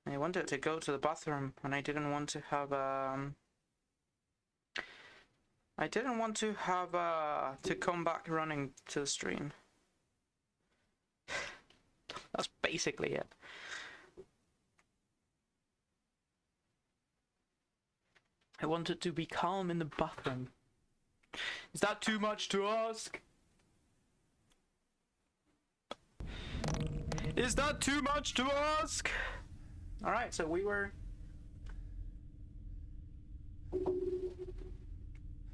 I wanted to go to the bathroom, and I didn't want to have to come back running to the stream. That's basically it. I wanted to be calm in the bathroom. Is that too much to ask? Is that too much to ask? Alright, so we were...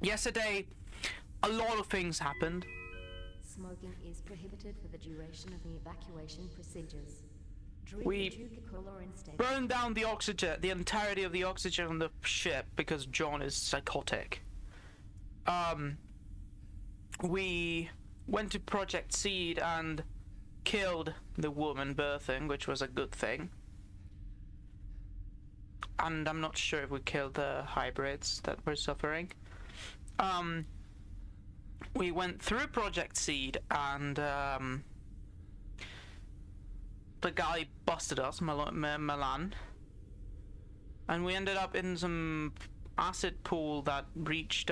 Yesterday, a lot of things happened. Smoking is prohibited for the duration of the evacuation procedures. We burned down the oxygen, the entirety of the oxygen on the ship because John is psychotic. We went to Project Seed and killed the woman birthing, which was a good thing. And I'm not sure if we killed the hybrids that were suffering. We went through Project Seed and the guy busted us, Milan. And we ended up in some acid pool that reached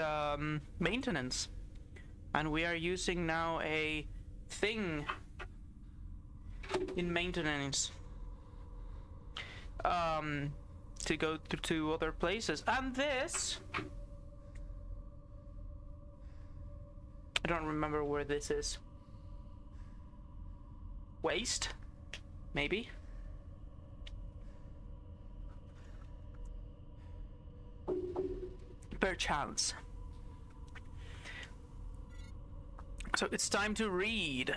maintenance. And we are using now a thing in maintenance to go to other places. And this, I don't remember where this is. Waste? Maybe? Perchance. So it's time to read.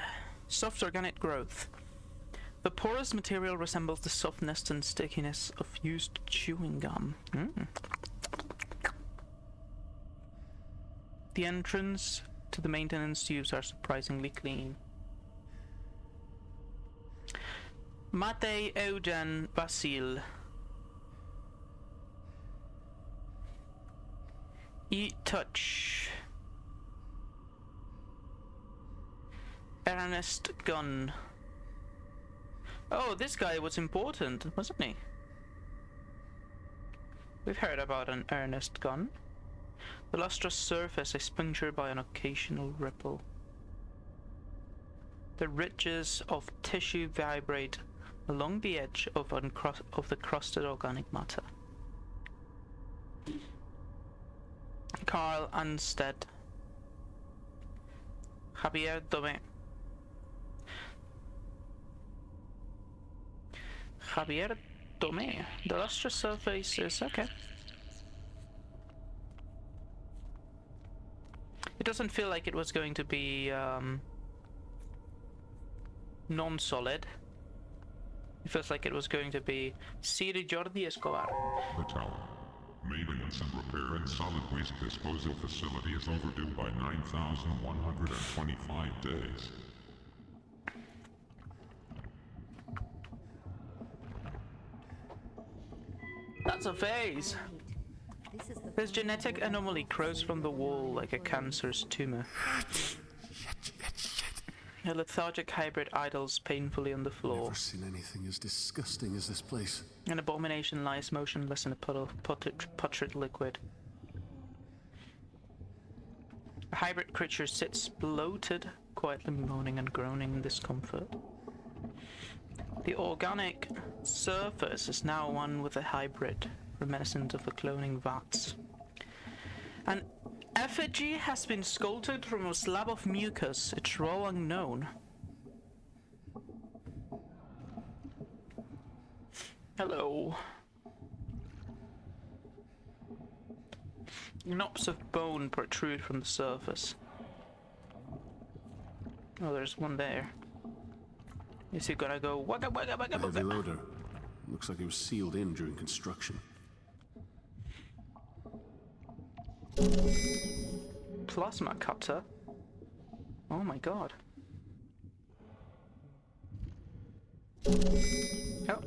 Soft organic growth. The porous material resembles the softness and stickiness of used chewing gum. The entrance to the maintenance tubes are surprisingly clean. Mate Eugen Basil. Touch. Ernest Gunn. Oh, this guy was important, wasn't he? We've heard about an Ernest Gunn. The lustrous surface is punctured by an occasional ripple. The ridges of tissue vibrate along the edge of the crusted organic matter. Carl Anstead. Javier Dome. Javier Dome. The lustrous surface is okay. It doesn't feel like it was going to be non-solid. It feels like it was going to be Siri Jordi Escobar. The tower. Maintenance and repair and solid waste disposal facility is overdue by 9,125 days. That's a phase. This genetic anomaly grows from the wall like a cancerous tumor. A lethargic hybrid idles painfully on the floor. Never seen anything as disgusting as this place. An abomination lies motionless in a puddle of putrid liquid. A hybrid creature sits bloated, quietly moaning and groaning in discomfort. The organic surface is now one with a hybrid, reminiscent of the cloning vats. An effigy has been sculpted from a slab of mucus, its role unknown. Hello. Knobs of bone protrude from the surface. Oh, there's one there. Is he gonna go wagga wagga wagga wagga? Heavy loader. Looks like it was sealed in during construction. Plasma cutter? Oh my god. Oh.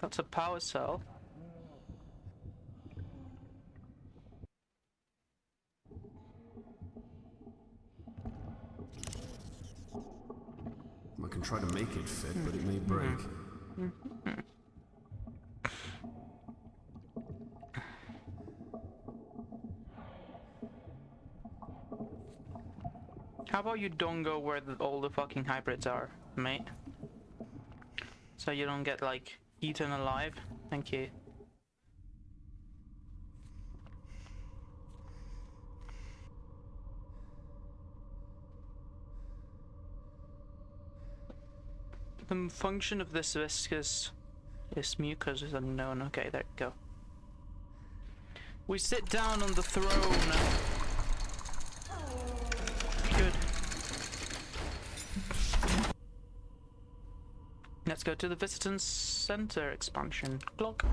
That's a power cell. I can try to make it fit, but it may break. How about you don't go where all the fucking hybrids are, mate? So you don't get, like, eaten alive? Thank you. The function of this viscous is mucus is unknown. Okay, there you go. We sit down on the throne. Good. Let's go to the visitor center expansion. Clock.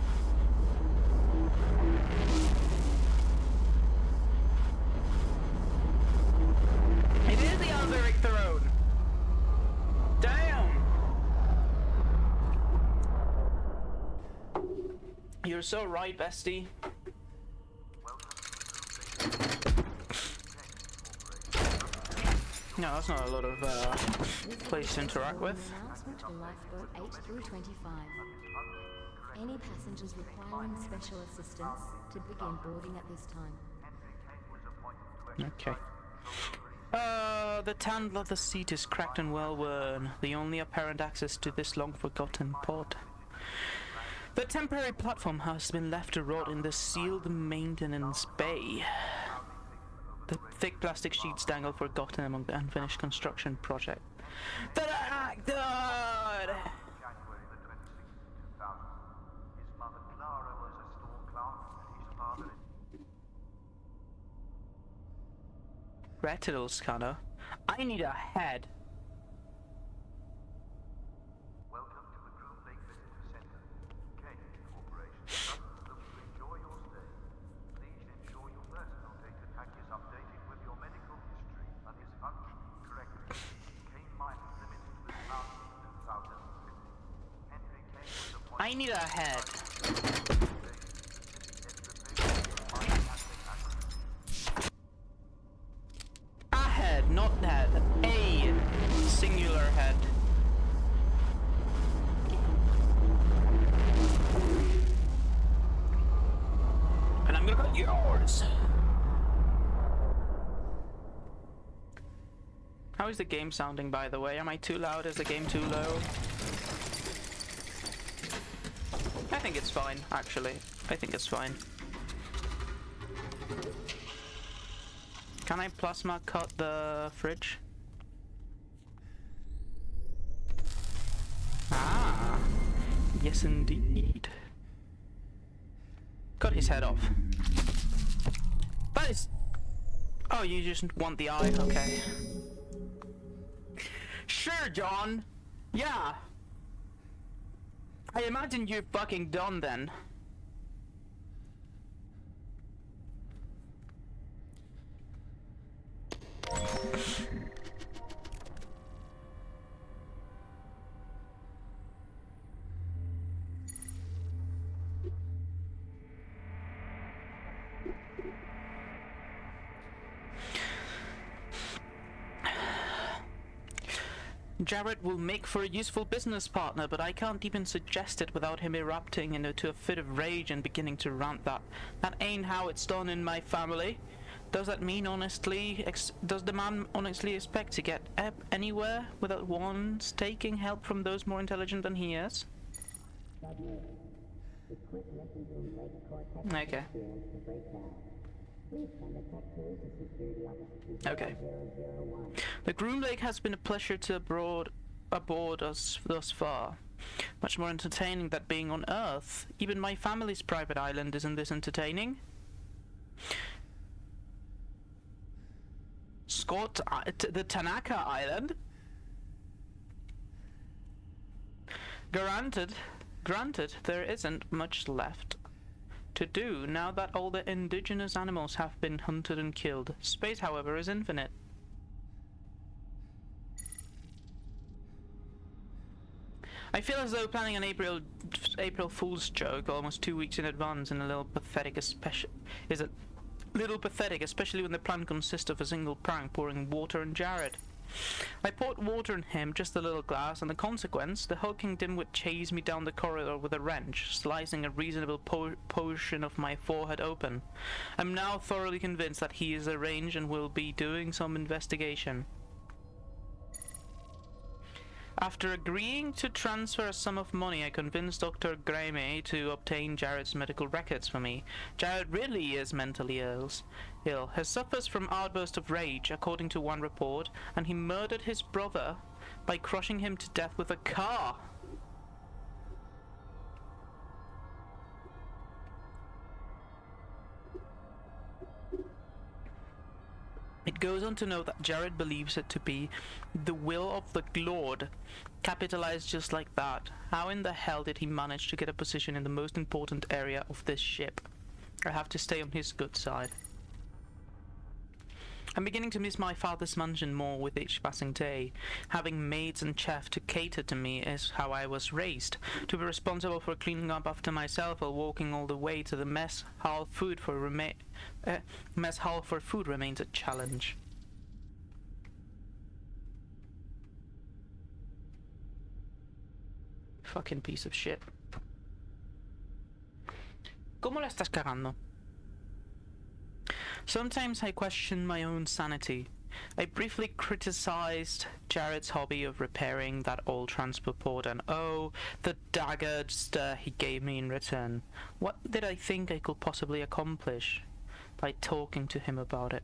It is the Alberic throne. Damn. You're so right, bestie. No, that's not a lot of place to interact with. Announcement to lifeboat 8 through 25. Any passengers requiring special assistance to begin boarding at this time. Okay. The tan leather seat is cracked and well worn, the only apparent access to this long-forgotten pod. The temporary platform has been left to rot in the sealed maintenance bay. The thick plastic sheets dangle forgotten among the unfinished construction project. The actor! Retinal scanner? I need a head. Welcome to the Groom Lake Visitor Center. Kane Corporation. Looking to enjoy your stay. Please ensure your personal data pack is updated with your medical history and is functioning correctly. Kane Mining Limited was founded in 2050. Henry Kane was appointed. I need a head. Not head, a singular head. And I'm gonna cut yours. How is the game sounding, by the way? Am I too loud? Is the game too low? I think it's fine, actually. I think it's fine. Can I plasma cut the fridge? Ah, yes indeed. Cut his head off. That is... Oh, you just want the eye? Okay. Sure, John. Yeah. I imagine you're fucking done then. Jared will make for a useful business partner, but I can't even suggest it without him erupting into a fit of rage and beginning to rant that ain't how it's done in my family. Does that mean honestly, does the man honestly expect to get anywhere without once taking help from those more intelligent than he is? Okay. Okay. The Groom Lake has been a pleasure to aboard us thus far. Much more entertaining than being on Earth. Even my family's private island isn't this entertaining. The Tanaka Island? Granted, there isn't much left to do now that all the indigenous animals have been hunted and killed. Space, however, is infinite. I feel as though planning an April Fool's joke almost 2 weeks in advance and a little pathetic, especially when the plan consists of a single prank pouring water on Jared. I poured water in him, just a little glass, and the consequence, the hulking dimwit chased me down the corridor with a wrench, slicing a reasonable portion of my forehead open. I'm now thoroughly convinced that he is arranged and will be doing some investigation. After agreeing to transfer a sum of money, I convinced Dr. Graeme to obtain Jared's medical records for me. Jared really is mentally ill. He suffers from outbursts of rage, according to one report, and he murdered his brother by crushing him to death with a car. It goes on to note that Jared believes it to be the will of the Lord, capitalized just like that. How in the hell did he manage to get a position in the most important area of this ship? I have to stay on his good side. I'm beginning to miss my father's mansion more with each passing day. Having maids and chef to cater to me is how I was raised. To be responsible for cleaning up after myself while walking all the way to the mess hall for food remains a challenge. Fucking piece of shit. ¿Cómo la estás cagando? Sometimes I question my own sanity. I briefly criticized Jared's hobby of repairing that old transport port, and oh, the daggered stare he gave me in return. What did I think I could possibly accomplish by talking to him about it?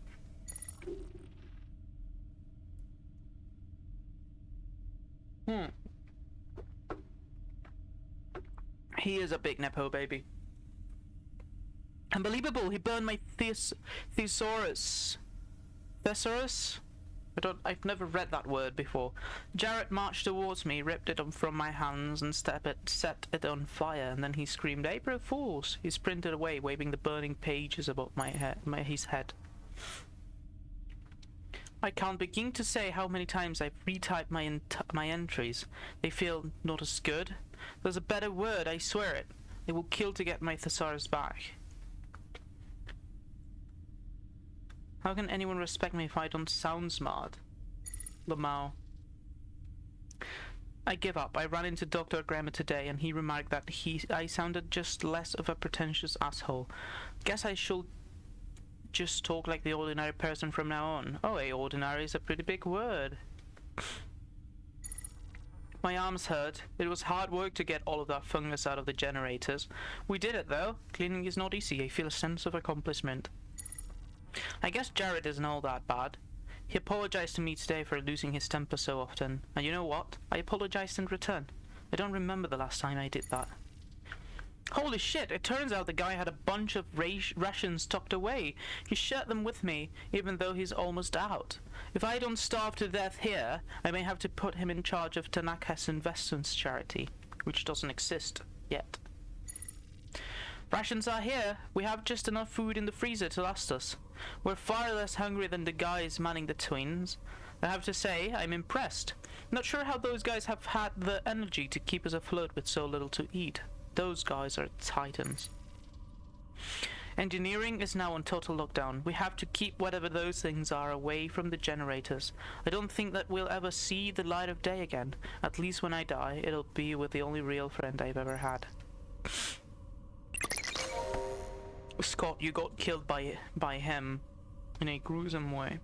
He is a big Nepo baby. Unbelievable, he burned my thesaurus. Thesaurus? I've never read that word before. Jared marched towards me, ripped it from my hands and set it on fire, and then he screamed, "April Fools!" He sprinted away, waving the burning pages above his head. I can't begin to say how many times I've retyped my entries. They feel not as good. There's a better word, I swear it. I will kill to get my thesaurus back. How can anyone respect me if I don't sound smart? Lamau. I give up. I ran into Dr. Graeme today and he remarked that I sounded just less of a pretentious asshole. Guess I should just talk like the ordinary person from now on. Oh, ordinary is a pretty big word. My arms hurt. It was hard work to get all of that fungus out of the generators. We did it though. Cleaning is not easy. I feel a sense of accomplishment. I guess Jared isn't all that bad. He apologized to me today for losing his temper so often. And you know what? I apologized in return. I don't remember the last time I did that. Holy shit, it turns out the guy had a bunch of rations tucked away. He shared them with me, even though he's almost out. If I don't starve to death here, I may have to put him in charge of Tanaka's investments charity, which doesn't exist yet. Rations are here. We have just enough food in the freezer to last us. We're far less hungry than the guys manning the twins. I have to say, I'm impressed. Not sure how those guys have had the energy to keep us afloat with so little to eat. Those guys are titans. Engineering is now on total lockdown. We have to keep whatever those things are away from the generators. I don't think that we'll ever see the light of day again. At least when I die, it'll be with the only real friend I've ever had. Scott, you got killed by him in a gruesome way.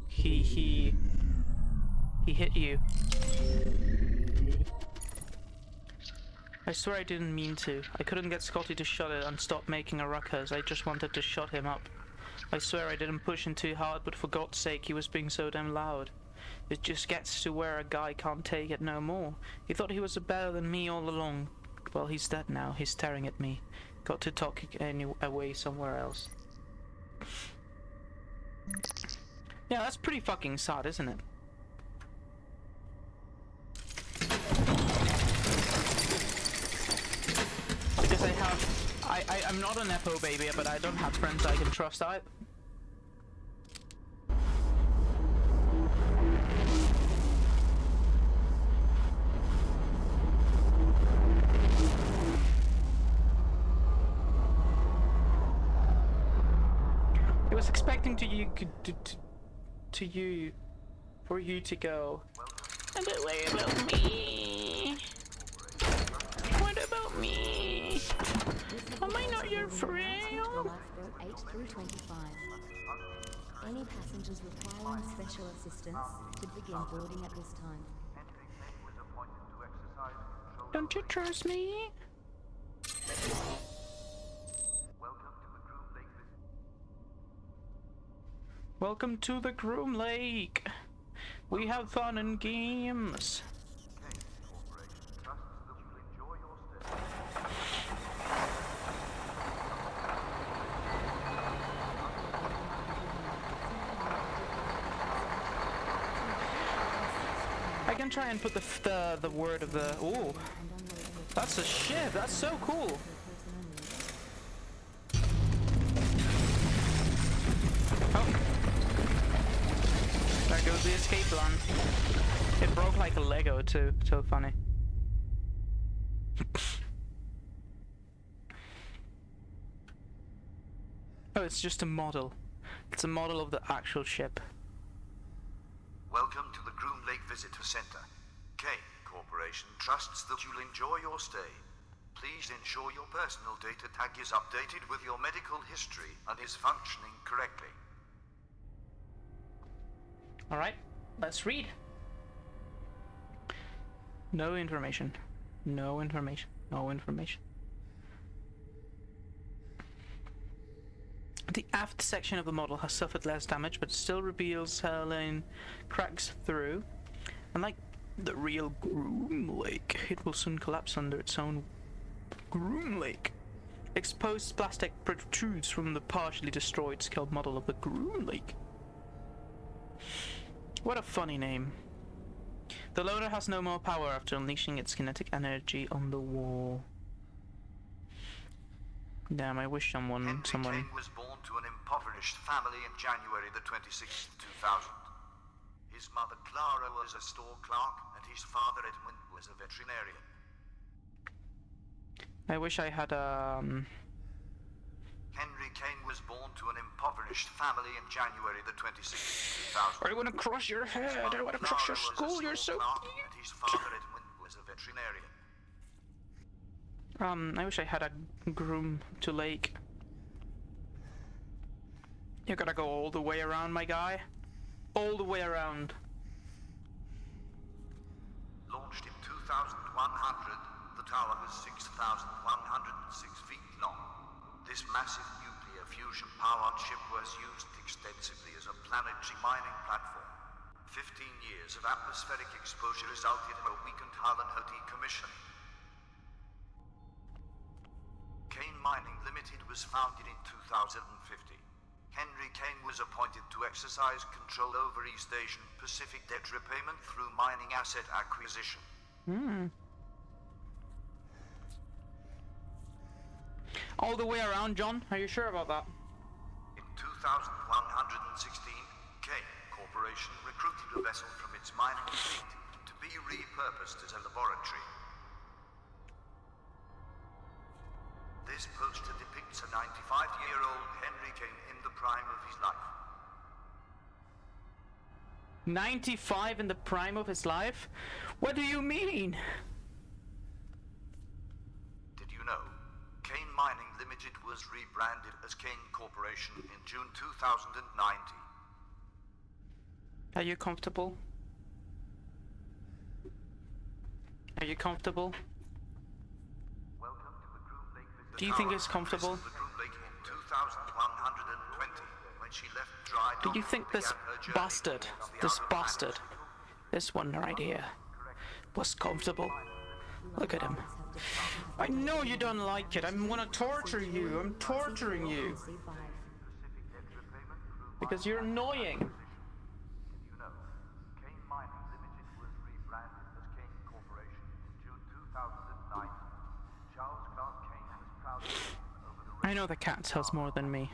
He hit you. I swear I didn't mean to. I couldn't get Scotty to shut it and stop making a ruckus. I just wanted to shut him up. I swear I didn't push him too hard, but for God's sake, he was being so damn loud. It just gets to where a guy can't take it no more. He thought he was better than me all along. Well, he's dead now. He's staring at me. Got to talk away somewhere else. Yeah, that's pretty fucking sad, isn't it? Because I'm not a Nepo baby, but I don't have friends I can trust either. I was expecting to you for you to go. But what about me? What about me? Am I not your friend? Lifeboat 8 through 25. Any passengers requiring special assistance to begin boarding at this time. Henry Kane was appointed to exercise control. Don't you trust me? Welcome to the Groom Lake visit. Welcome to the Groom Lake. We have fun and games. Kane Corporation trusts that you'll enjoy your stay. I can try and put the word of the. Ooh, that's a ship. That's so cool. Oh, there goes the escape plan. It broke like a Lego too. So funny. Oh, it's just a model. It's a model of the actual ship. Welcome to the Groom Lake Visitor Center. Kane Corporation trusts that you'll enjoy your stay. Please ensure your personal data tag is updated with your medical history and is functioning correctly. All right, let's read. No information. No information. No information. The aft section of the model has suffered less damage, but still reveals hairline cracks through. And like the real Groom Lake, it will soon collapse under its own Groom Lake. Exposed plastic protrudes from the partially destroyed scaled model of the Groom Lake. What a funny name. The loader has no more power after unleashing its kinetic energy on the wall. Damn, I wish someone... Henry Kane was born to an impoverished family in January the 26th, 2000. His mother Clara was a store clerk and his father Edmund was a veterinarian. I wish I had Henry Kane was born to an impoverished family in January the 26th, 2000. I wanna crush your head, I wanna crush your skull, you're so clerk, and his father Edmund was a veterinarian. I wish I had a groom to lake. You gotta go all the way around, my guy. All the way around. Launched in 2100, the tower was 6,106 feet long. This massive nuclear fusion-powered ship was used extensively as a planetary mining platform. 15 years of atmospheric exposure resulted in a weakened hull and her decommissioning. Kane Mining Limited was founded in 2050. Henry Kane was appointed to exercise control over East Asian Pacific debt repayment through mining asset acquisition. All the way around, John? Are you sure about that? In 2116, Kane Corporation recruited a vessel from its mining fleet to be repurposed as a laboratory. This poster depicts a 95-year-old Henry Kane in the prime of his life. 95 in the prime of his life? What do you mean? Did you know? Kane Mining Limited was rebranded as Kane Corporation in June 2019. Are you comfortable? Are you comfortable? Welcome to the Groom Lake Visitor. Do you think it's comfortable? The Groom Lake in 2120 when she left dry Do dock you think and this began her journey bastard, towards the this outer bastard, planets? this one right here, was comfortable? Look at him. I know you don't like it. I'm gonna torture you. I'm torturing you. Because you're annoying. Did you know? Kane Mining Limited was rebranded as Kane Corporation in June 2009. Charles Clark Kane has proudly taken over the I know the cat tells more than me,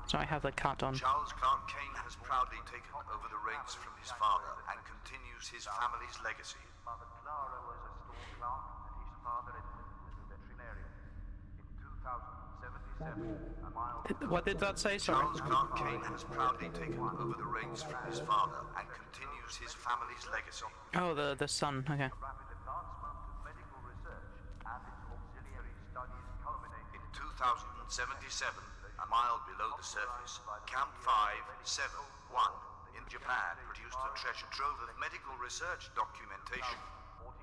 so I have the cat on. Charles Clark Kane has proudly taken over the reins from his father and continues his family's legacy. His mother Clara was a store clerk and his father Edmund was a veterinarian. In 2077, a What did that say? Sorry. Charles Clark Kane has proudly taken over the reins from his father and continues his family's legacy. Oh, the son. Okay. Rapid advancement of medical research and its auxiliary studies culminated in 2077, a mile below the surface. Camp 571 in Japan produced a treasure trove of medical research documentation. 49,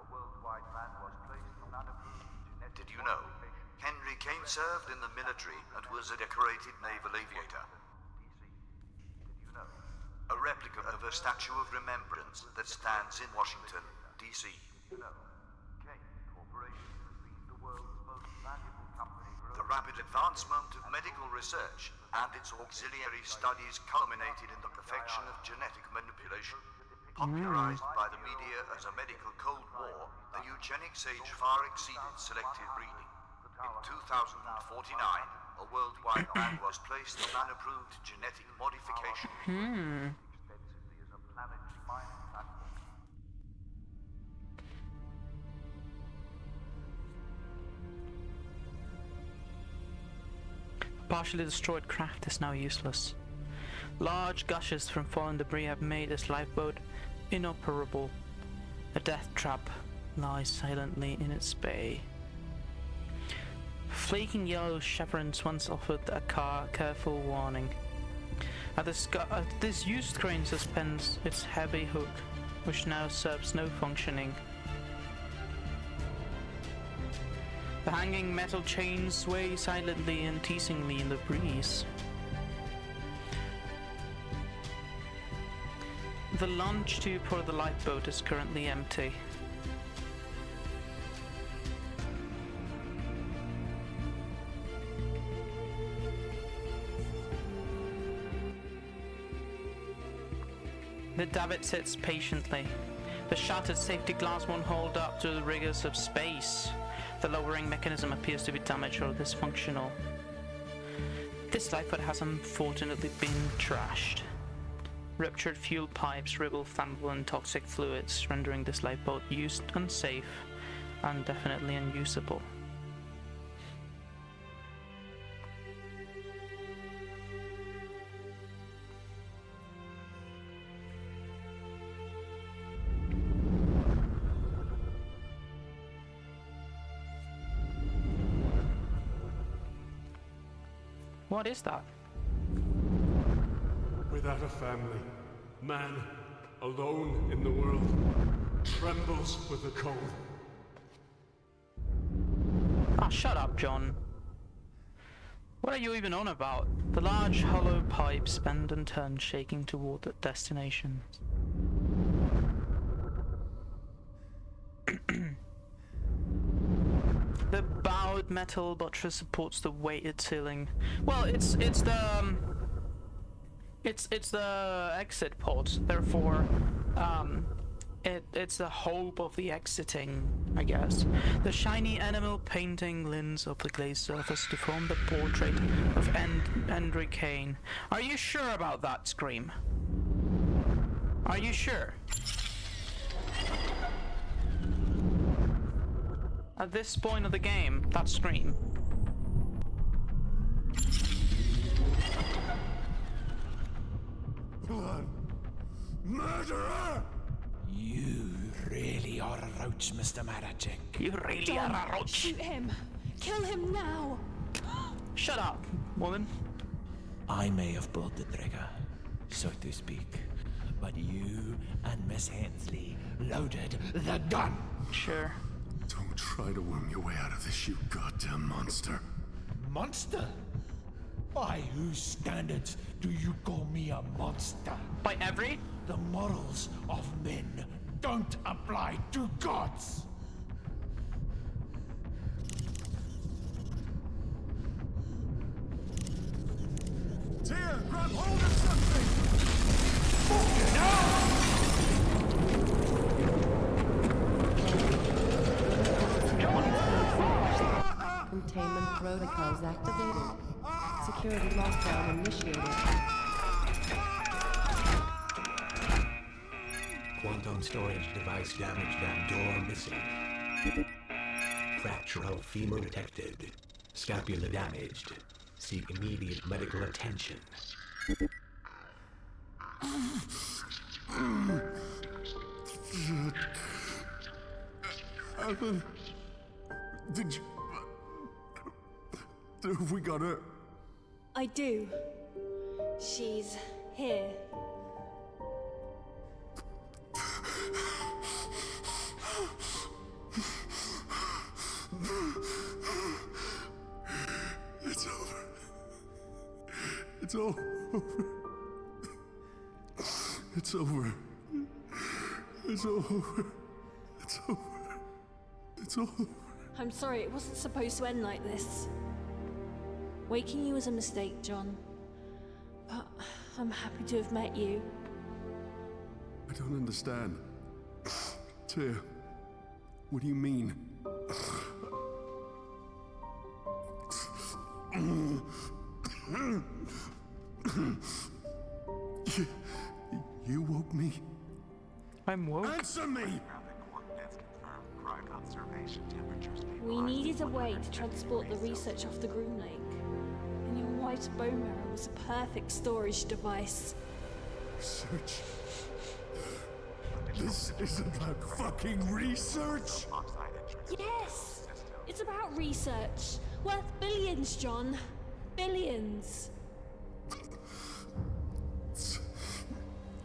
a worldwide ban was placed on unapproved genetic. Did you know? Henry Kane served in the military and was a decorated naval aviator. DC. Did you know? A replica of a statue of remembrance that stands in Washington, D.C. Did you know? Kane Corporation has been the world's most valuable company for the rapid advancement of medical research and its auxiliary studies culminated in the perfection of genetic manipulation. Popularized by the media as a medical Cold War, the eugenics age far exceeded selective breeding. In 2049, a worldwide ban was placed on unapproved genetic modification. Extensively as a planetary mining platform. Partially destroyed craft is now useless. Large gushes from fallen debris have made this lifeboat inoperable. A death trap lies silently in its bay. Flaking yellow chevrons once offered a careful warning. At this used crane suspends its heavy hook, which now serves no functioning. The hanging metal chains sway silently and teasingly in the breeze. The launch tube for the lifeboat is currently empty. The davit sits patiently. The shattered safety glass won't hold up to the rigors of space. The lowering mechanism appears to be damaged or dysfunctional. This lifeboat has unfortunately been trashed. Ruptured fuel pipes ripple flammable and toxic fluids, rendering this lifeboat used unsafe and definitely unusable. What is that? Without a family, man, alone in the world, trembles with the cold. Ah, shut up, John. What are you even on about? The large hollow pipes bend and turn, shaking toward the destination. The bowed metal buttress supports the weighted ceiling. Well, it's the exit pod. Therefore, it's the hope of the exiting, I guess. The shiny enamel painting lends of the glazed surface to form the portrait of Henry Kane. Are you sure about that, Scream? Are you sure? At this point of the game, that Scream. Blood! Murderer! You really are a roach, Mr. Maracek. You really are a roach. Shoot him! Kill him now! Shut up, woman. I may have pulled the trigger, so to speak, but you and Miss Hensley loaded the gun. Sure. Don't try to worm your way out of this, you goddamn monster. Monster? By whose standards do you call me a monster? By every? The morals of men don't apply to gods. Tyr, grab hold of something! Containment protocols activated. Security lockdown initiated. Quantum storage device damaged and door missing. Fracture of femur detected. Scapula damaged. Seek immediate medical attention. Alan, did you... Have we got her? I do. She's here. It's over. It's all over. It's over. It's all over. It's over. It's all over. I'm sorry, it wasn't supposed to end like this. Waking you was a mistake, John. But I'm happy to have met you. I don't understand. Tyr, what do you mean? You woke me? I'm woke. Answer me! We needed a way to transport the research off the Groom Lake. And your wife's bone marrow was a perfect storage device. Research? This is about fucking research? Yes! It's about research. Worth billions, John. Billions.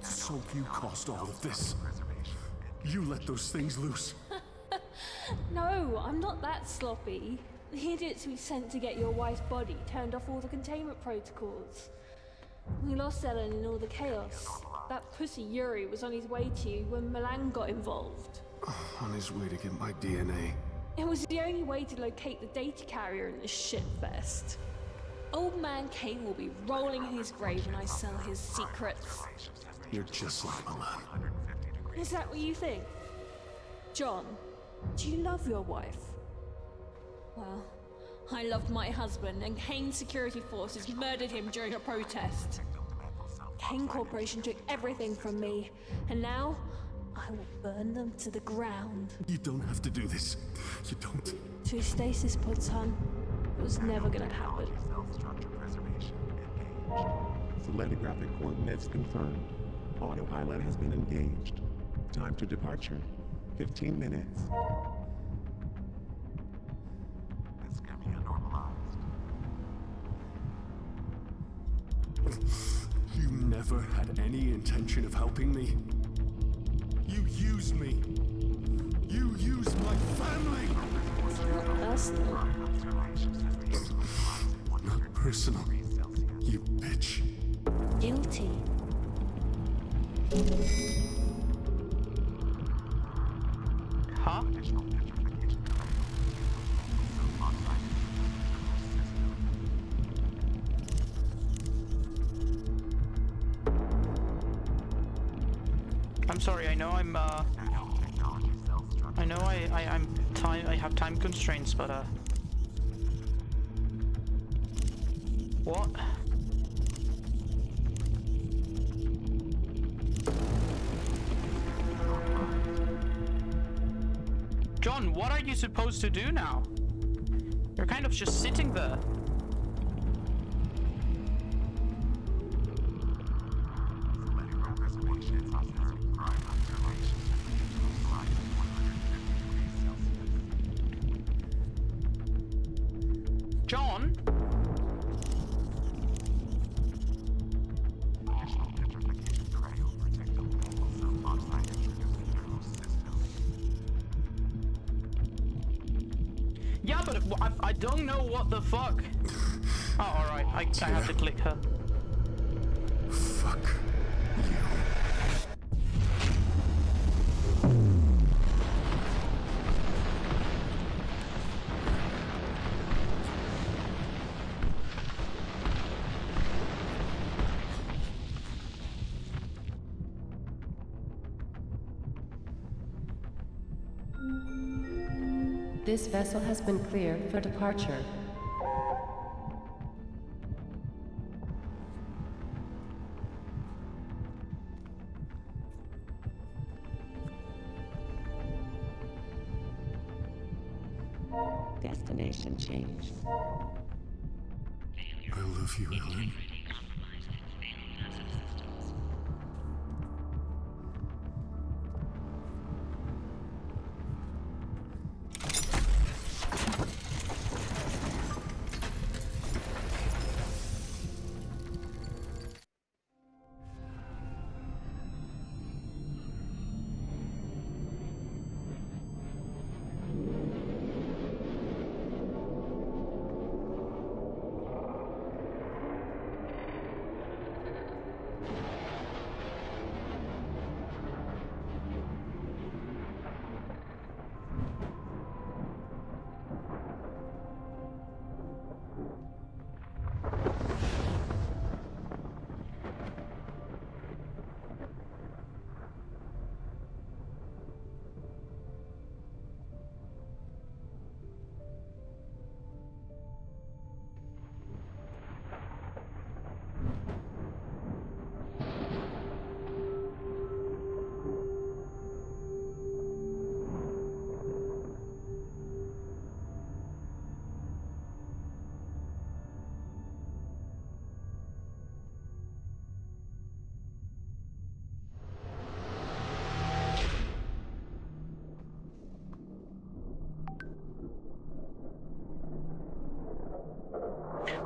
So you caused all of this? You let those things loose? No, I'm not that sloppy. The idiots we sent to get your wife's body turned off all the containment protocols. We lost Ellen in all the chaos. That pussy Yuri was on his way to you when Milan got involved. On his way to get my DNA. It was the only way to locate the data carrier in this shitfest. Old man Kane will be rolling in his grave when I sell his secrets. You're just like Milan. Is that what you think? John, do you love your wife? Well, I loved my husband, and Kane's security forces murdered him during a protest. Kane Corporation took everything from me, and now I will burn them to the ground. You don't have to do this. You don't. To Stasis pods, hun. It was never gonna happen. Selenographic coordinates confirmed. Autopilot has been engaged. Time to departure. 15 minutes. This can be normalized. You never had any intention of helping me. You used me. You used my family. It's not personal. Not personal. You bitch. Guilty. Huh? I'm sorry, I know I'm I know I have time constraints, but what? John, what are you supposed to do now? You're kind of just sitting there. John? Yeah, but I don't know what the fuck. Oh, alright, I have to click her. Fuck you. This vessel has been cleared for departure. Destination changed. Failure. I love you, Ellen.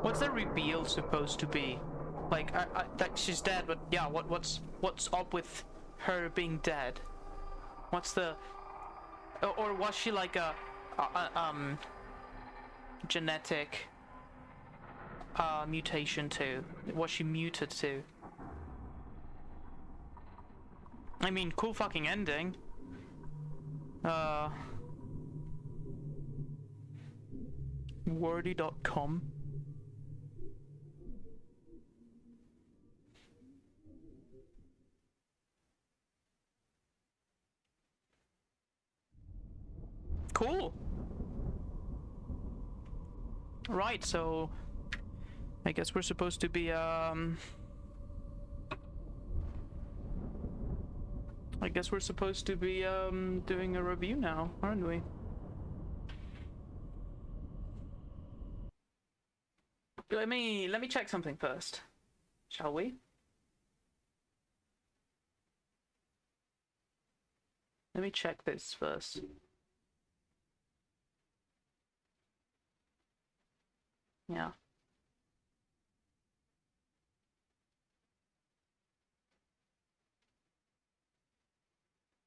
What's the reveal supposed to be? Like, that she's dead, but yeah, what's up with her being dead? What's the, or was she like a genetic mutation too? Was she muted too? I mean, cool fucking ending. Wordy.com. Cool. Right, so I guess we're supposed to be doing a review now, aren't we? Let me check something first. Shall we? Let me check this first. Yeah.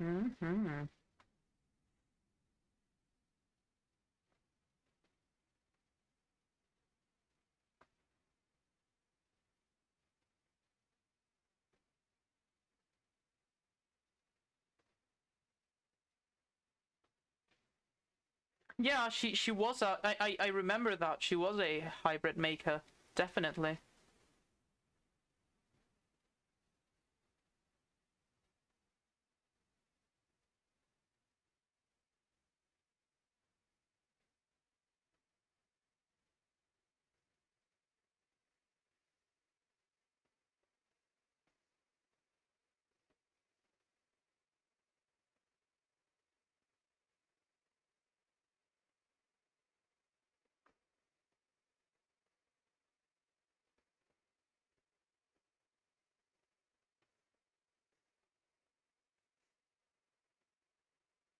Mm-hmm. Yeah, she was a I remember that she was a hybrid maker, definitely.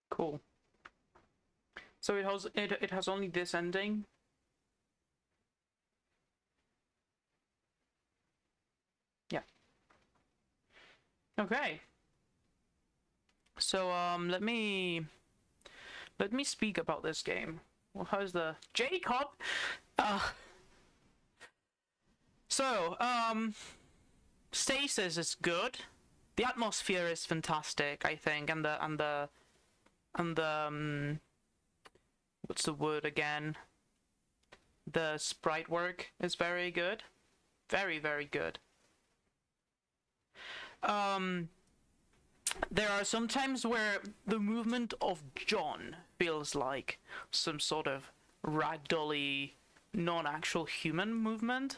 Cool. So it has only this ending. Yeah. Okay. So let me speak about this game. Well, how's the Jacob? Stasis is good. The atmosphere is fantastic, I think, and the what's the word again? The sprite work is very good. Very, very good. There are some times where the movement of John feels like some sort of ragdolly, non-actual human movement,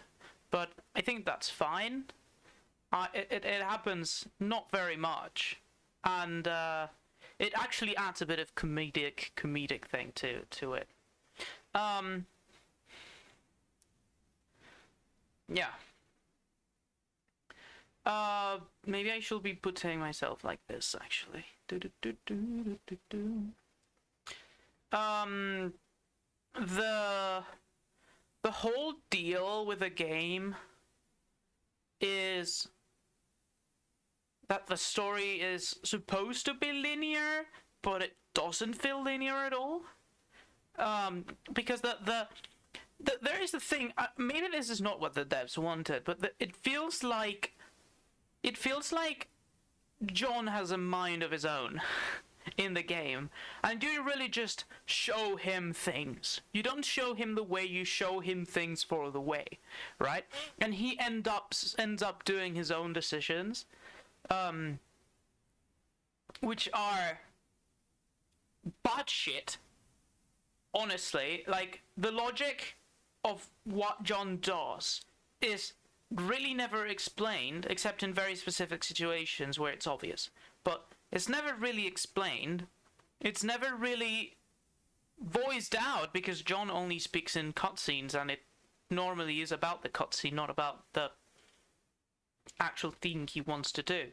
but I think that's fine. It happens not very much, and it actually adds a bit of comedic thing to it. Yeah. Maybe I should be putting myself like this, actually. The whole deal with the game is that the story is supposed to be linear, but it doesn't feel linear at all. Because there is the thing. Maybe this is not what the devs wanted, but it feels like John has a mind of his own in the game, and you really just show him things. You don't show him the way, you show him things for the way, right? And he ends up doing his own decisions, which are bad shit. Honestly, like, the logic of what John does is really never explained, except in very specific situations where it's obvious. But it's never really explained. It's never really voiced out, because John only speaks in cutscenes, and it normally is about the cutscene, not about the actual thing he wants to do.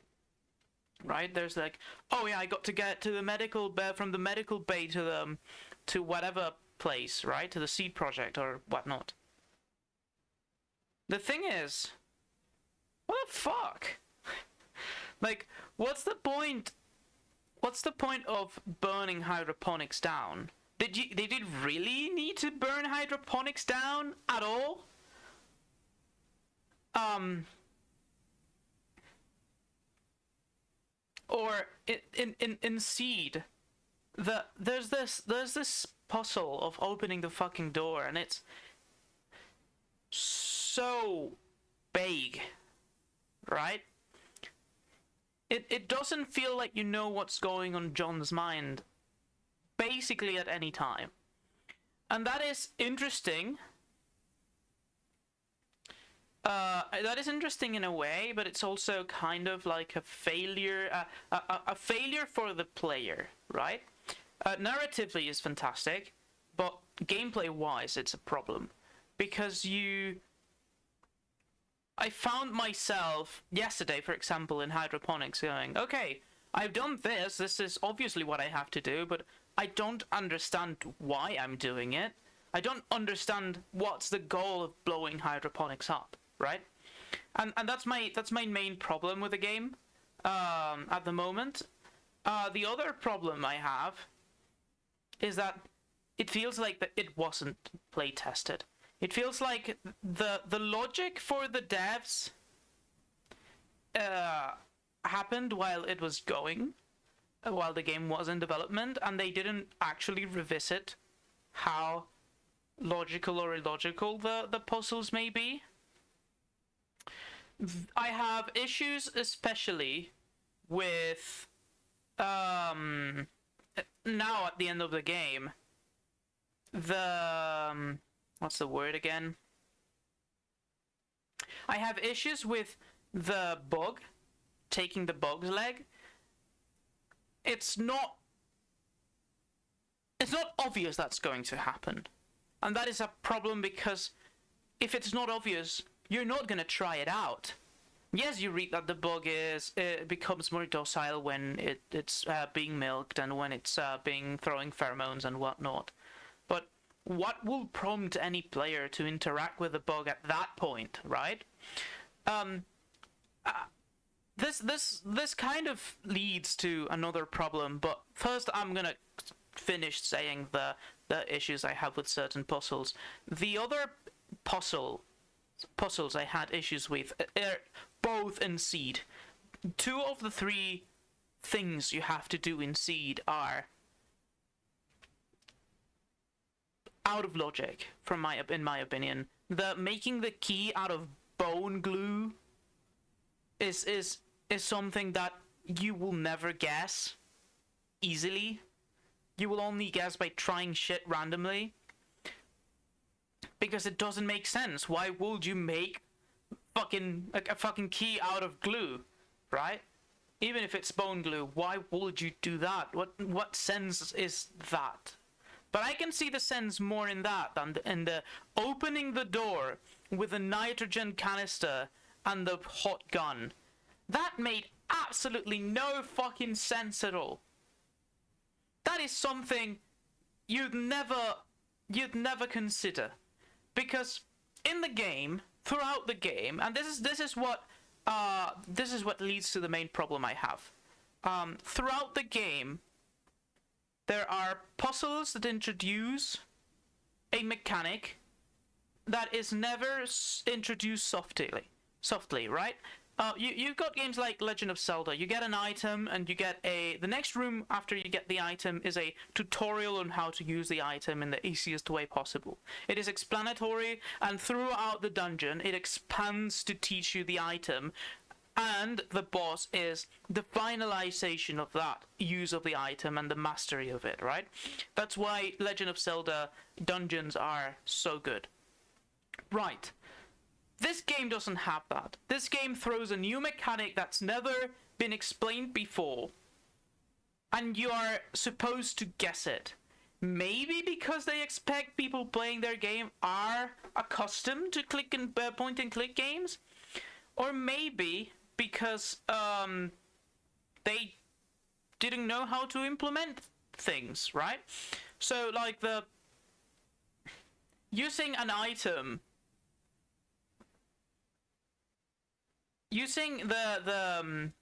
Right? There's like, oh yeah, I got to get to the medical bay, from the medical bay to whatever place, right? To the seed project or whatnot. The thing is, what the fuck? Like, what's the point? What's the point of burning hydroponics down? Did you really need to burn hydroponics down at all? Or in Seed, there's this puzzle of opening the fucking door, and it's so vague, right? It doesn't feel like you know what's going on John's mind basically at any time. And that is interesting. That is interesting in a way, but it's also kind of like a failure, a failure for the player, right? Narratively is fantastic, but gameplay-wise, it's a problem. Because I found myself yesterday, for example, in hydroponics going, okay, I've done this is obviously what I have to do, but I don't understand why I'm doing it. I don't understand what's the goal of blowing hydroponics up, right? And that's my main problem with the game at the moment. The other problem I have is that it feels like that it wasn't play tested. It feels like the logic for the devs happened while it was going, while the game was in development, and they didn't actually revisit how logical or illogical the puzzles may be. I have issues especially with now at the end of the game, the what's the word again? I have issues with the bug, taking the bug's leg. It's not obvious that's going to happen. And that is a problem, because if it's not obvious, you're not going to try it out. Yes, you read that the bug it becomes more docile when it's being milked and when it's throwing pheromones and whatnot. But what will prompt any player to interact with the bug at that point, right? This kind of leads to another problem, but first I'm gonna finish saying the issues I have with certain puzzles. The other puzzles I had issues with are both in Seed. 2 of the 3 things you have to do in Seed are out of logic, in my opinion. The making the key out of bone glue is something that you will never guess easily. You will only guess by trying shit randomly, because it doesn't make sense. Why would you make a fucking key out of glue, right? Even if it's bone glue, why would you do that? What sense is that? But I can see the sense more in that than in the opening the door with the nitrogen canister and the hot gun. That made absolutely no fucking sense at all. That is something you'd never consider, because in the game, throughout the game, and this is what leads to the main problem I have. Throughout the game, there are puzzles that introduce a mechanic that is never introduced softly, right? You've got games like Legend of Zelda. You get an item, and you get the next room after you get the item is a tutorial on how to use the item in the easiest way possible. It is explanatory, and throughout the dungeon, it expands to teach you the item, and the boss is the finalization of that use of the item and the mastery of it, right? That's why Legend of Zelda dungeons are so good. Right. This game doesn't have that. This game throws a new mechanic that's never been explained before, and you are supposed to guess it. Maybe because they expect people playing their game are accustomed to point and click games, or maybe because they didn't know how to implement things, right? So like using an item. Using the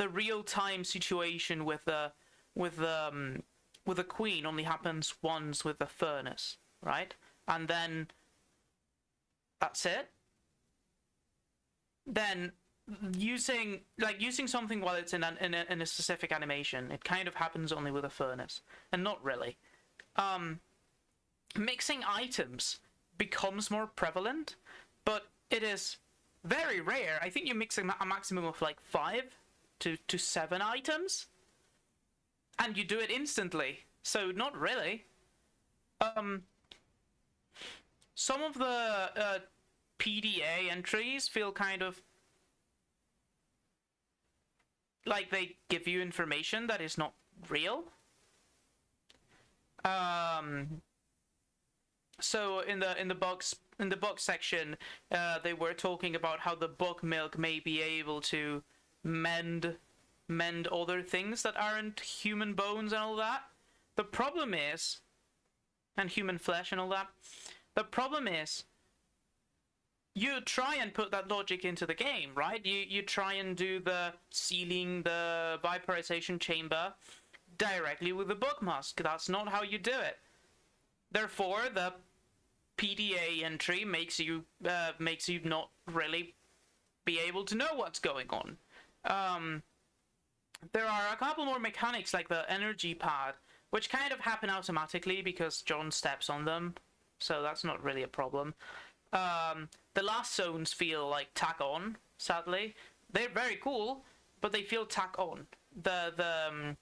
real-time situation with the queen only happens once with the furnace, right? And then that's it. Then using something while it's in a specific animation, it kind of happens only with a furnace, and not really. Mixing items becomes more prevalent, but it is very rare. I think you mix a maximum of like 5 to 7 items, and you do it instantly. So not really. Some of the PDA entries feel kind of like they give you information that is not real. So in the box section, they were talking about how the bug milk may be able to mend other things that aren't human bones and all that. The problem is, and human flesh and all that. The problem is, you try and put that logic into the game, right? You try and do the sealing the vaporization chamber directly with the bug mask. That's not how you do it. Therefore, the PDA entry makes you not really be able to know what's going on. There are a couple more mechanics like the energy pad, which kind of happen automatically because John steps on them, so that's not really a problem. The last zones feel like tack on, sadly. They're very cool, but they feel tack on. The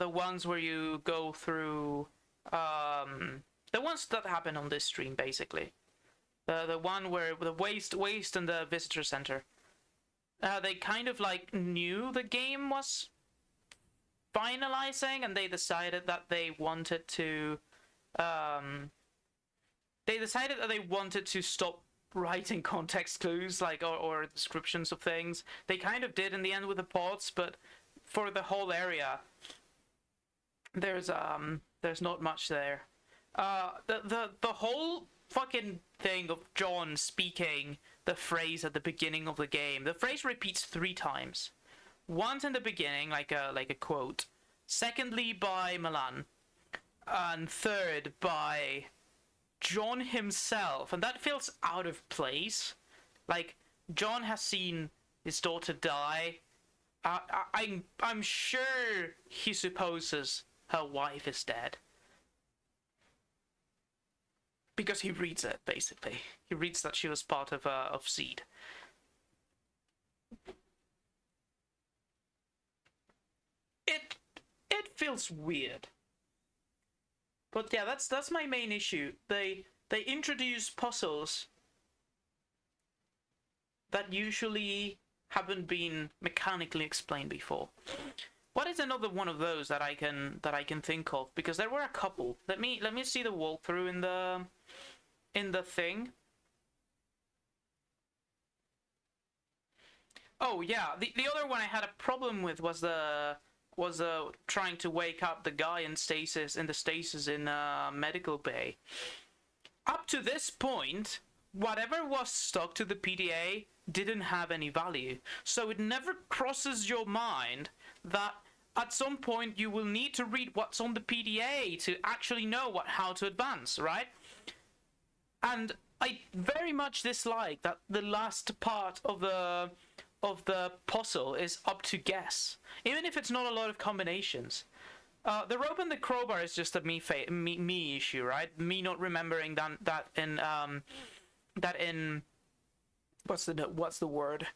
ones where you go through the ones that happen on this stream, basically. The one where the waste and the visitor center. They kind of like knew the game was finalizing, and they decided that they wanted to stop writing context clues or descriptions of things. They kind of did in the end with the pods, but for the whole area, there's not much there. The whole fucking thing of John speaking the phrase at the beginning of the game. The phrase repeats 3 times. Once in the beginning, like a quote. Secondly, by Milan, and third by John himself, and that feels out of place. Like, John has seen his daughter die. I'm sure he supposes her wife is dead. Because he reads it, basically. He reads that she was part of Seed. It feels weird. But yeah, that's my main issue. They introduce puzzles that usually haven't been mechanically explained before. What is another one of those that I can think of? Because there were a couple. Let me see the walkthrough in the thing. Oh yeah, the other one I had a problem with was the trying to wake up the guy in the stasis in medical bay. Up to this point, whatever was stuck to the PDA didn't have any value. So it never crosses your mind that at some point you will need to read what's on the PDA to actually know how to advance, right? And I very much dislike that the last part of the puzzle is up to guess, even if it's not a lot of combinations. The rope and the crowbar is just a me issue, right? Me not remembering that in what's the word?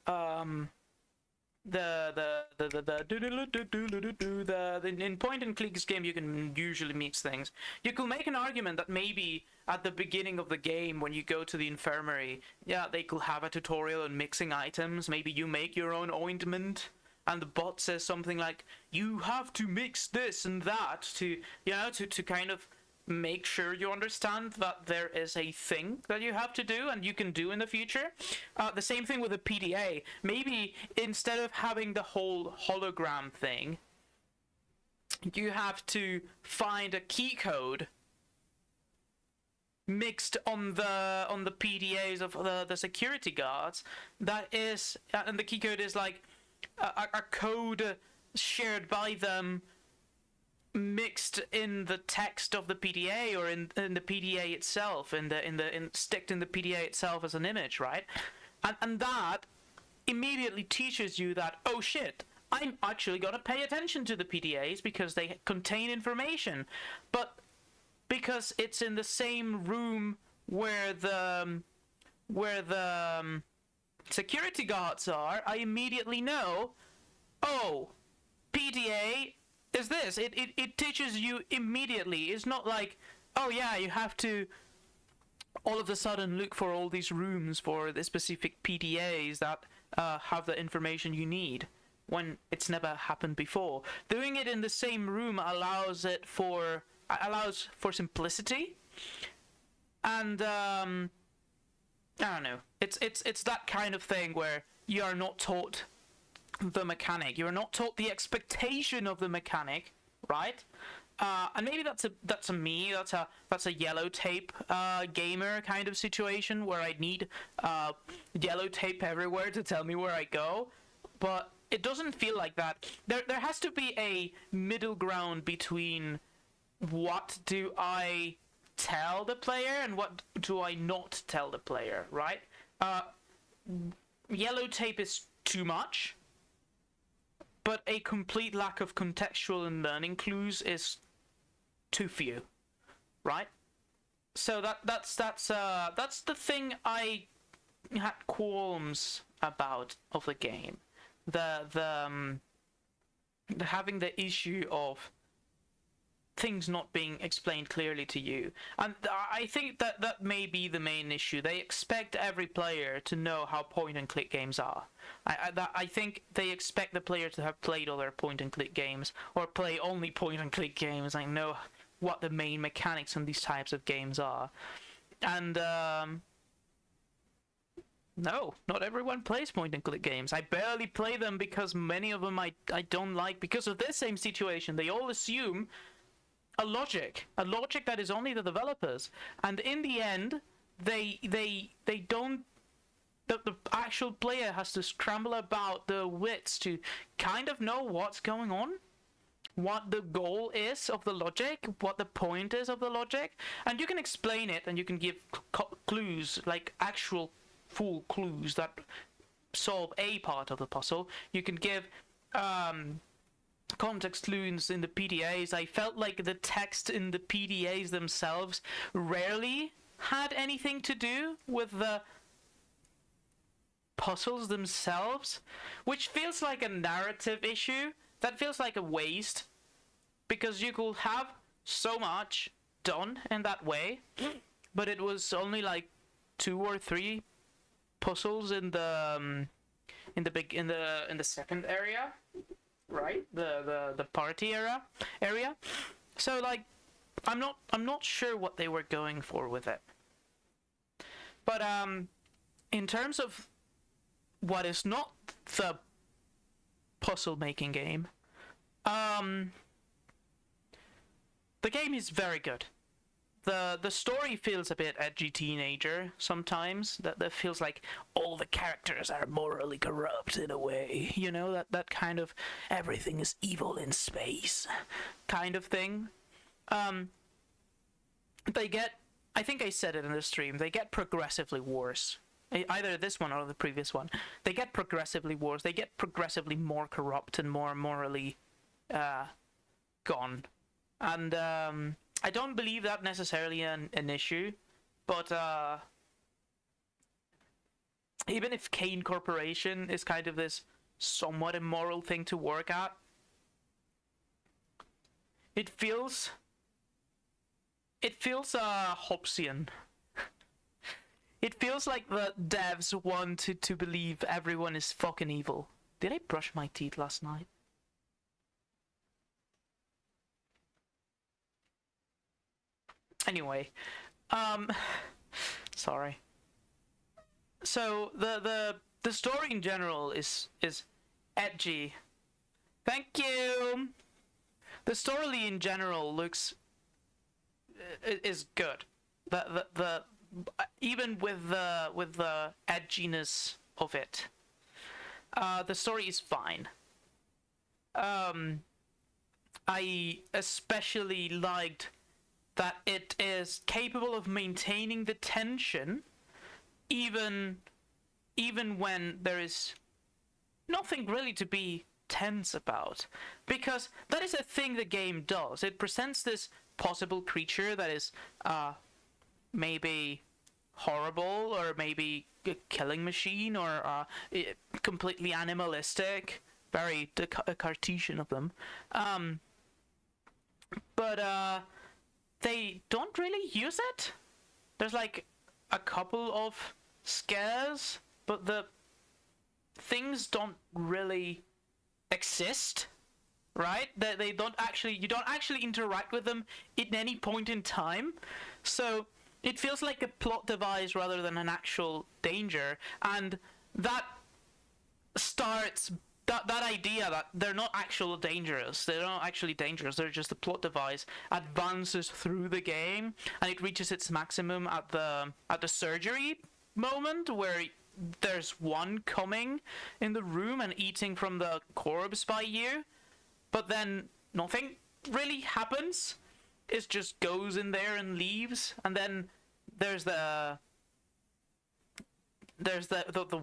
In point and clicks game you can usually mix things. You could make an argument that maybe at the beginning of the game when you go to the infirmary, yeah, they could have a tutorial on mixing items. Maybe you make your own ointment and the bot says something like, you have to mix this and that to kind of make sure you understand that there is a thing that you have to do and you can do in the future. The same thing with the PDA. Maybe instead of having the whole hologram thing, you have to find a key code mixed on the PDAs of the security guards. That is, and the key code is like a code shared by them, mixed in the text of the PDA or in the PDA itself, sticked in the PDA itself as an image, right? And that immediately teaches you that, oh shit, I'm actually gonna pay attention to the PDAs because they contain information. But because it's in the same room where the security guards are, I immediately know, oh, PDA is this. It teaches you immediately. It's not like, oh yeah, you have to all of a sudden look for all these rooms for the specific PDAs that have the information you need when it's never happened before. Doing it in the same room allows for simplicity, and I don't know. It's that kind of thing where you are not taught the mechanic. You are not taught the expectation of the mechanic, right? And maybe that's a yellow tape gamer kind of situation where I need yellow tape everywhere to tell me where I go, but it doesn't feel like that. There has to be a middle ground between what do I tell the player and what do I not tell the player, right? Yellow tape is too much, but a complete lack of contextual and learning clues is too few, right? So that's the thing I had qualms about of the game, the having the issue of things not being explained clearly to you. And I think that may be the main issue. They expect every player to know how point and click games are. I think they expect the player to have played other point and click games or play only point and click games and know what the main mechanics in these types of games are. And no, not everyone plays point and click games. I barely play them because many of them I don't like because of this same situation. They all assume a logic that is only the developers, and in the end they don't. The actual player has to scramble about the wits to kind of know what's going on, what the goal is of the logic, what the point is of the logic, and you can explain it and you can give clues, like actual full clues that solve a part of the puzzle. You can give context clues in the PDAs. I felt like the text in the PDAs themselves rarely had anything to do with the puzzles themselves, which feels like a narrative issue. That feels like a waste, because you could have so much done in that way, but it was only like 2 or 3 puzzles in the second area, right? The party area. So like, I'm not sure what they were going for with it. But in terms of what is not the puzzle making game, the game is very good. The story feels a bit edgy teenager sometimes. That feels like all the characters are morally corrupt in a way. You know, that kind of everything is evil in space kind of thing. They get, I think I said it in the stream, they get progressively worse. Either this one or the previous one. They get progressively worse. They get progressively more corrupt and more morally gone. And I don't believe that necessarily an issue, but even if Kane Corporation is kind of this somewhat immoral thing to work at, it feels Hobbesian. It feels like the devs wanted to believe everyone is fucking evil. Did I brush my teeth last night? Anyway, sorry. So the story in general is edgy. Thank you. The story in general is good. The even with the edginess of it, the story is fine. I especially liked that it is capable of maintaining the tension even when there is nothing really to be tense about, because that is a thing the game does. It presents this possible creature that is maybe horrible, or maybe a killing machine, or completely animalistic, very Cartesian of them, but they don't really use it. There's like a couple of scares, but the things don't really exist, right? They don't actually, you don't actually interact with them at any point in time. So it feels like a plot device rather than an actual danger, and that starts that idea that they're not actually dangerous. They're not actually dangerous. They're just a plot device. Advances through the game, and it reaches its maximum at the surgery moment, where there's one coming in the room and eating from the corpse by you, but then nothing really happens. It just goes in there and leaves, and then there's the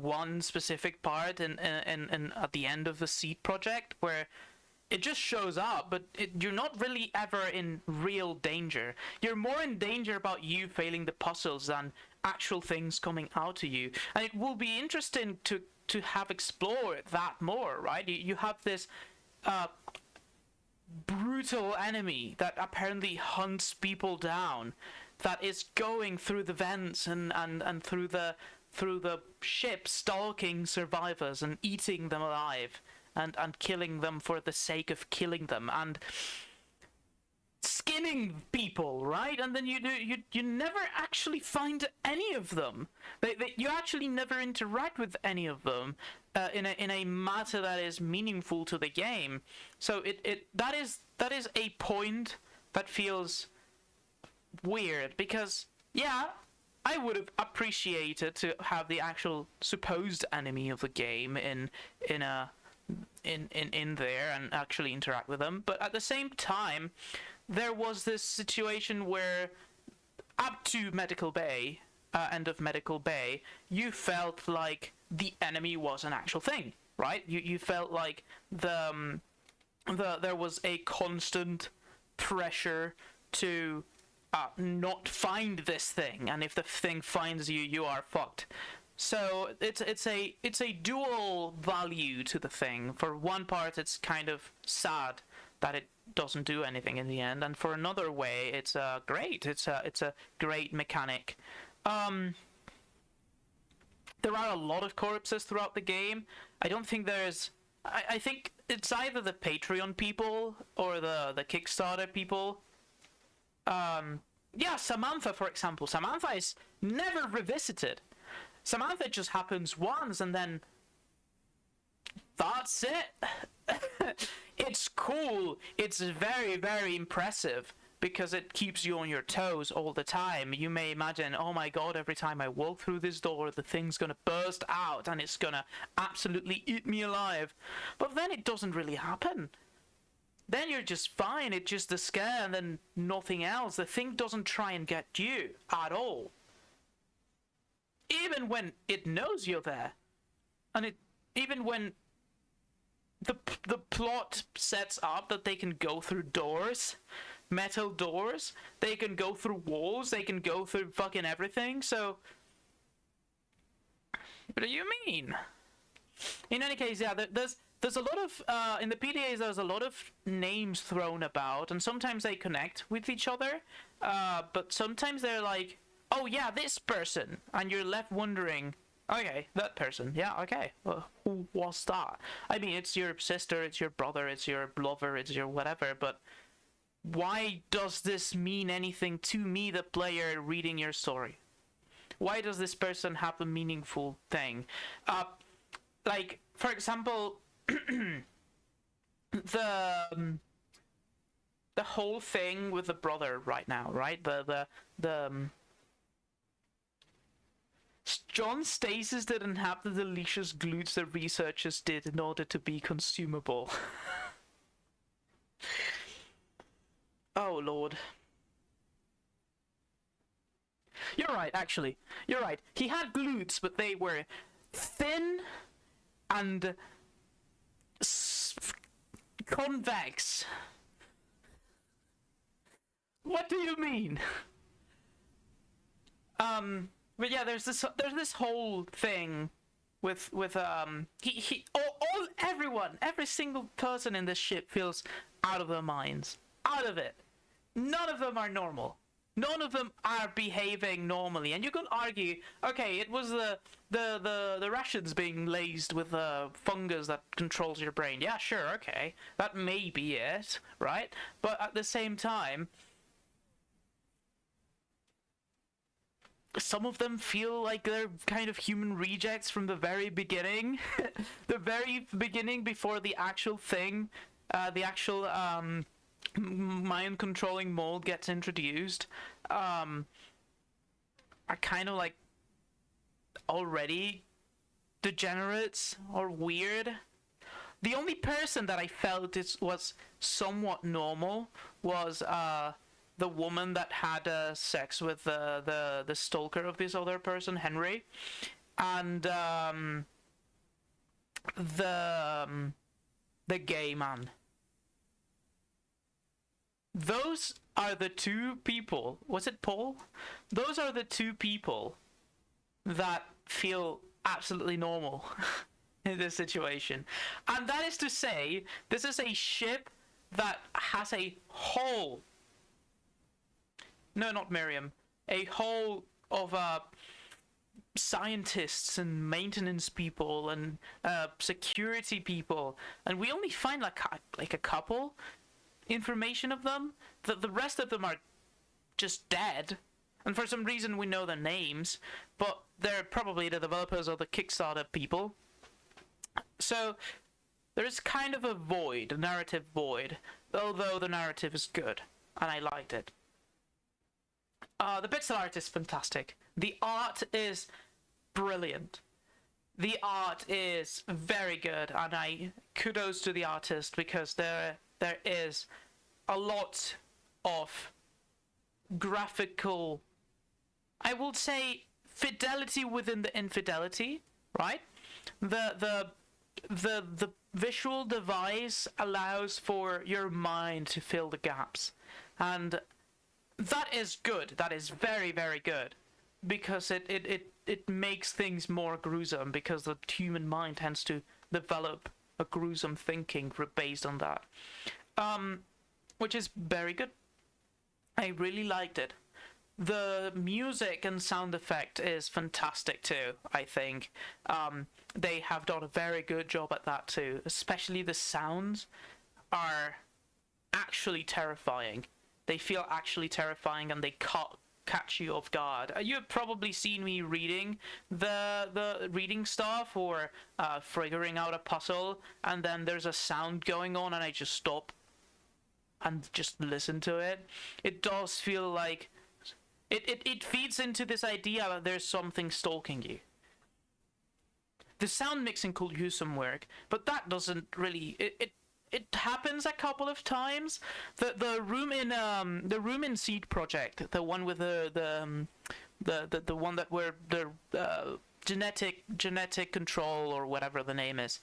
one specific part in at the end of the Seed project where it just shows up, but you're not really ever in real danger. You're more in danger about you failing the puzzles than actual things coming out to you. And it will be interesting to have explored that more, right? You have this brutal enemy that apparently hunts people down, that is going through the vents and through the ship, stalking survivors and eating them alive, and killing them for the sake of killing them, and skinning people, right? And then you never actually find any of them. You actually never interact with any of them in a matter that is meaningful to the game. So that is a point that feels weird, because yeah, I would have appreciated to have the actual supposed enemy of the game in there and actually interact with them. But at the same time, there was this situation where up to Medical Bay, end of Medical Bay, you felt like the enemy was an actual thing, right? You felt like there was a constant pressure to not find this thing, and if the thing finds you, you are fucked. So it's a dual value to the thing. For one part, it's kind of sad that it doesn't do anything in the end, and for another way, it's great. It's a great mechanic. There are a lot of corpses throughout the game. I don't think there's. I think it's either the Patreon people or the Kickstarter people. Yeah, Samantha, for example. Samantha is never revisited. Samantha just happens once, and then that's it. It's cool. It's very, very impressive because it keeps you on your toes all the time. You may imagine, oh my god, every time I walk through this door, the thing's gonna burst out and it's gonna absolutely eat me alive. But then it doesn't really happen. Then you're just fine. It's just a scare and then nothing else. The thing doesn't try and get you at all. Even when it knows you're there. And even when the plot sets up that they can go through doors, metal doors, they can go through walls, they can go through fucking everything, so what do you mean? In any case, yeah, there's a lot of in the PDAs there's a lot of names thrown about, and sometimes they connect with each other, but sometimes they're like, oh yeah, this person, and you're left wondering, okay, that person, yeah, okay, well, who was that? I mean, it's your sister, it's your brother, it's your lover, it's your whatever, but why does this mean anything to me, the player reading your story? Why does this person have a meaningful thing? Like, for example, the whole thing with the brother right now, right? John Stasis didn't have the delicious glutes the researchers did in order to be consumable. Oh, Lord. You're right, actually. You're right. He had glutes, but they were thin and convex. What do you mean? But yeah, there's this whole thing with every single person in this ship feels out of their minds. Out of it. None of them are normal. None of them are behaving normally. And you can argue, okay, it was the rations being laced with fungus that controls your brain. Yeah, sure, okay. That may be it, right? But at the same time, some of them feel like they're kind of human rejects from the very beginning. The very beginning before the actual thing, the actual mind-controlling mold gets introduced, are kind of like already degenerates or weird. The only person that I felt was somewhat normal was the woman that had sex with the stalker of this other person, Henry, and the gay man. Those are the two people. Was it Paul? Those are the two people that feel absolutely normal in this situation. And that is to say, this is a ship that has a whole... No, not Miriam. A whole of scientists and maintenance people and security people. And we only find like a couple information of them. The rest of them are just dead, and for some reason we know their names, but they're probably the developers or the Kickstarter people. So there is kind of a void, a narrative void, although the narrative is good and I liked it. The pixel art is fantastic. The art is brilliant. The art is very good, and I kudos to the artist, because there is a lot of graphical, I would say, fidelity within the infidelity, right? The visual device allows for your mind to fill the gaps, and that is good. That is very, very good, because it makes things more gruesome, because the human mind tends to develop a gruesome thinking based on that, which is very good. I really liked it. The music and sound effect is fantastic too, I think. They have done a very good job at that too. Especially the sounds are actually terrifying. They feel actually terrifying, and they cut catch you off guard. You've probably seen me reading the reading stuff or figuring out a puzzle, and then there's a sound going on, and I just stop and just listen to it. It does feel like it feeds into this idea that there's something stalking you. The sound mixing could use some work, but that doesn't really. It happens a couple of times. The room in Seed Project, the one with the one that where the genetic control or whatever the name is,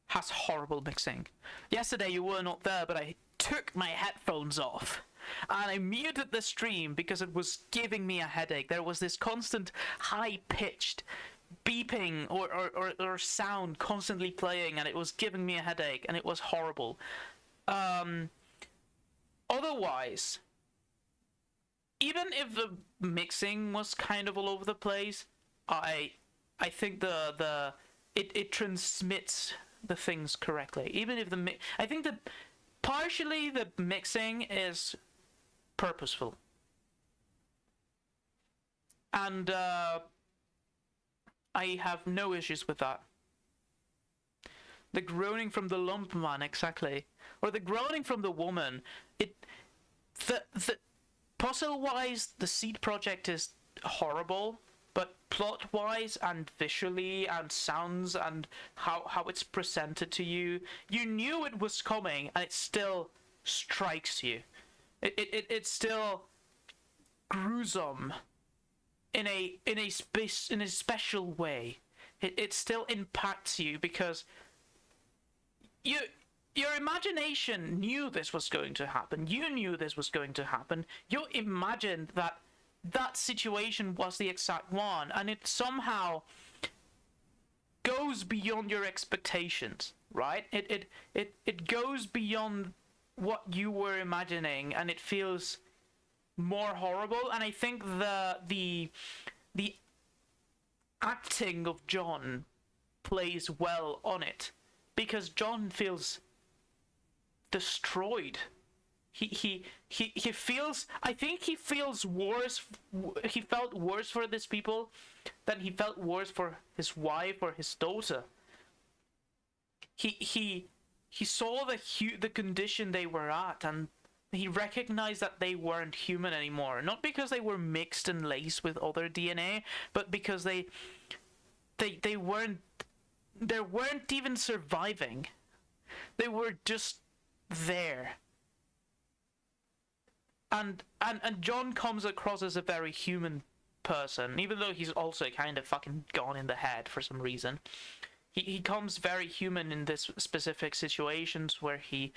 has horrible mixing. Yesterday you were not there, but I took my headphones off and I muted the stream because it was giving me a headache. There was this constant high-pitched beeping or sound constantly playing, and it was giving me a headache, and it was horrible. Otherwise, even if the mixing was kind of all over the place, I think it transmits the things correctly. Even if I think that partially the mixing is purposeful, and I have no issues with that. The groaning from the lump man, exactly, or the groaning from the woman. The puzzle-wise, the Seed Project is horrible, but plot-wise and visually and sounds and how it's presented to you, you knew it was coming, and it still strikes you. It's still gruesome in a special way. It still impacts you because your imagination knew this was going to happen. You knew this was going to happen. You imagined that situation was the exact one, and it somehow goes beyond your expectations, right? It goes beyond what you were imagining, and it feels more horrible. And I think the acting of John plays well on it, because John feels destroyed. He feels, I think he feels worse. He felt worse for these people than he felt worse for his wife or his daughter. He saw the condition they were at, and he recognized that they weren't human anymore. Not because they were mixed and laced with other DNA, but because they weren't even surviving. They were just there. And John comes across as a very human person, even though he's also kind of fucking gone in the head for some reason. He comes very human in this specific situations where he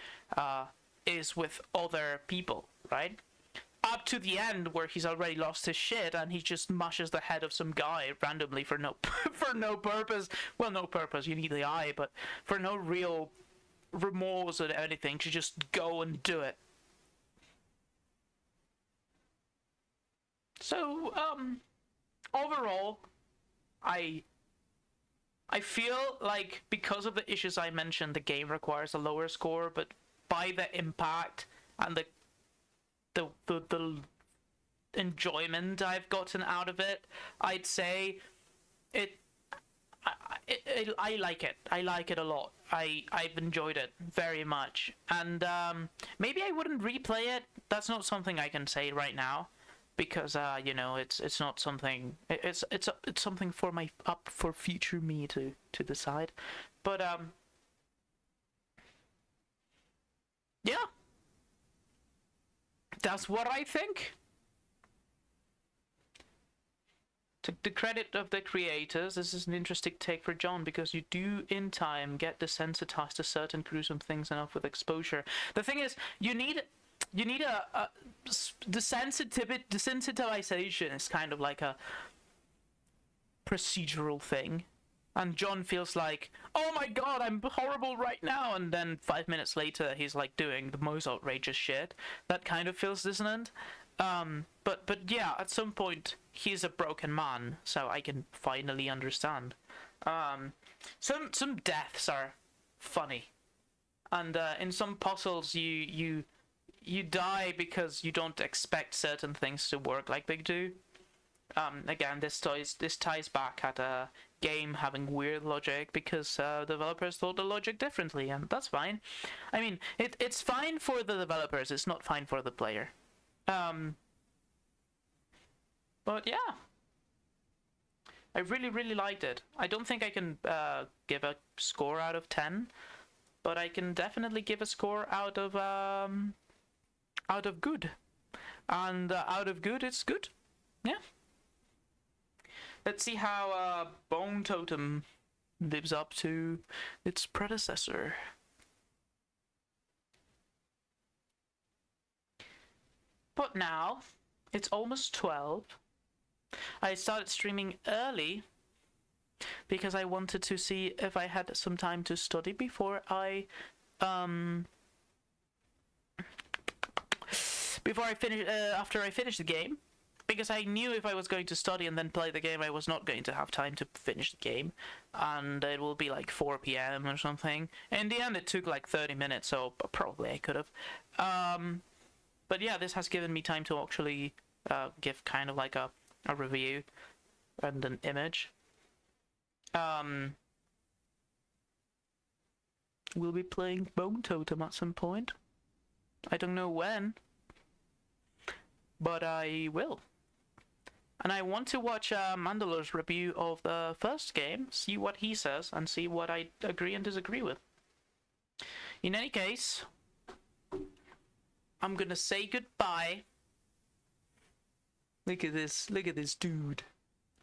is with other people, right? Up to the end where he's already lost his shit and he just mushes the head of some guy randomly for no purpose. Well, no purpose, you need the eye, but for no real remorse or anything, to just go and do it. So, overall, I feel like because of the issues I mentioned, the game requires a lower score, but by the impact and the enjoyment I've gotten out of it, I'd say I like it. I like it a lot. I've enjoyed it very much, and maybe I wouldn't replay it. That's not something I can say right now, because it's not something. It's something for for future me to decide. But yeah, that's what I think. To the credit of the creators, this is an interesting take for John, because you do in time get desensitized to certain gruesome things enough with exposure. The thing is, you need desensitization is kind of like a procedural thing, and John feels like, oh my god, I'm horrible right now, and then 5 minutes later he's like doing the most outrageous shit. That kind of feels dissonant. But yeah, at some point he's a broken man, so I can finally understand. Some deaths are funny, and in some puzzles you you die because you don't expect certain things to work like they do. Again, this ties back at a game having weird logic because developers thought the logic differently, and that's fine. I mean, it's fine for the developers, it's not fine for the player. But yeah, I really liked it. I don't think I can give a score out of 10, but I can definitely give a score out of good. And out of good, it's good. Yeah. Let's see how Bone Totem lives up to its predecessor. But now, it's almost 12. I started streaming early because I wanted to see if I had some time to study before I after I finished the game, because I knew if I was going to study and then play the game, I was not going to have time to finish the game, and it will be like 4 p.m. or something. In the end, it took like 30 minutes, so probably I could have. But yeah, this has given me time to actually give kind of like a review and an image. We'll be playing Bone Totem at some point. I don't know when, but I will. And I want to watch Mandalor's review of the first game, see what he says, and see what I agree and disagree with. In any case, I'm gonna say goodbye. Look at this dude.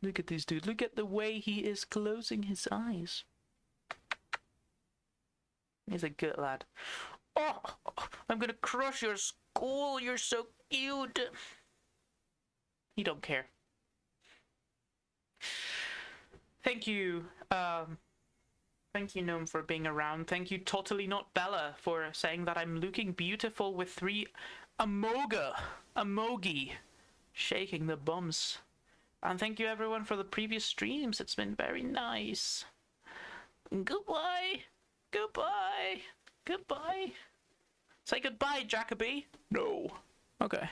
Look at this dude. Look at the way he is closing his eyes. He's a good lad. Oh, I'm gonna crush your skull. You're so cute. He don't care. Thank you, Gnome, for being around. Thank you, Totally Not Bella, for saying that I'm looking beautiful with 3 emoji shaking the bums. And thank you everyone for the previous streams. It's been very nice. Goodbye. Goodbye. Goodbye. Say goodbye, Jacoby. No. Okay.